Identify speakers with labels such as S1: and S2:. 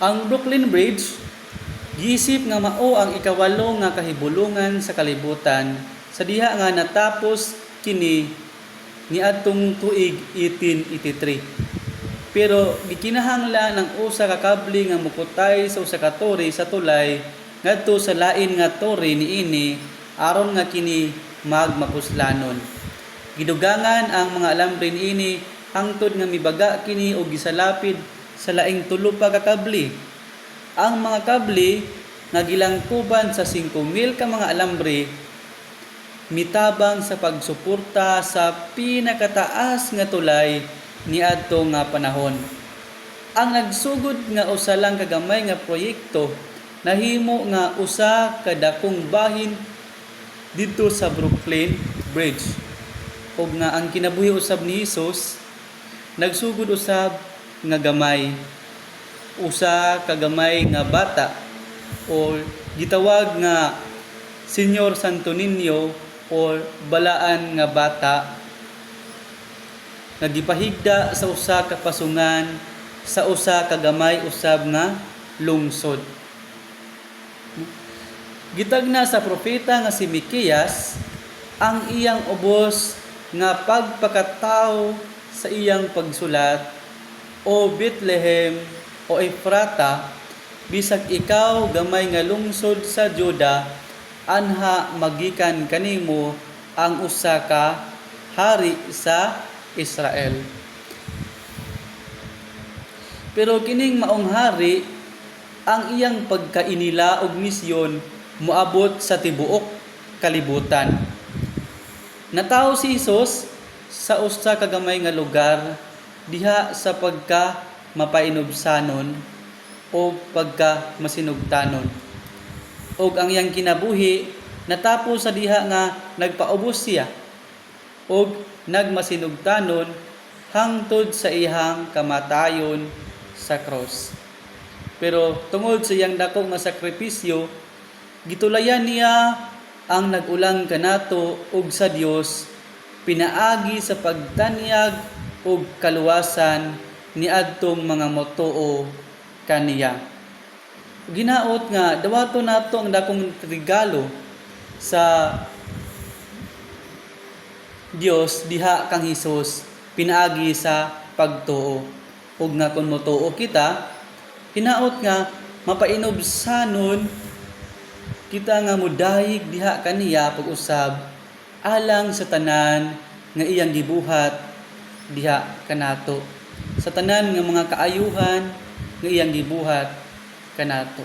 S1: Ang Brooklyn Bridge giisip nga mao ang ikawalo nga kahibulongan sa kalibutan sa diha nga natapos kini niadtong tuig 1883. Pero gikinahanglan ng usa ka kable nga mukutay sa usa ka tore sa tulay ngadto sa lain nga tore niini aron nga kini magmapuslanon. Gidugangan ang mga alambre niini hangtod nga mibaga kini og gisalapid sa laing tulo pa ka kable. Ang mga kable nga gilangkuban sa 5,000 ka mga alambre mitabang sa pagsuporta sa pinakataas nga tulay niadto nga panahon. Ang nagsugod nga usa lang kagamay nga proyekto nahimo nga usa ka dakong bahin didto sa Brooklyn Bridge. Ug nga ang kinabuhi usab ni Hesus nagsugod usab nga gamay, usa ka gamay nga bata o gitawag nga Senyor Santo Niño o balaan nga bata nga gipahigda sa usa ka pasungan sa usa ka gamay usab nga lungsod. Gitagna sa propeta nga si Miqueas ang iyang ubos nga pagpakatao sa iyang pagsulat, O Bethlehem o Efrata, bisag ikaw gamay nga lungsod sa Juda, anha magikan kanimo ang usa ka hari sa Israel. Pero kining maong hari, ang iyang pagkainila og misyon moabot sa tibuok kalibutan. Natawo si Hesus sa usa ka gamay nga lugar diha sa pagka mapainubsanon o pagka masinugtanon. Og ang iyang kinabuhi natapos sa diha nga nagpaubos siya og nagmasinugtanon hangtod sa iyang kamatayon sa cross. Pero tungod sa iyang dako nga sakripisyo, gitulayan niya ang nagulang kanato ug sa Dios pinaagi sa pagtanyag ug kaluwasan niadtong mga motuo kaniya. Ginaot nga dawaton nato ang dakong regalo sa Dios diha kang Hesus pinaagi sa pagtuo. Ug nga kun motuo kita, hinaot nga mapainobsanon kita nga mudayeg diha kaniya pag-usab alang sa tanan nga iyang gibuhat diha kanato, sa tanan nga mga kaayuhan nga iyang gibuhat kanato.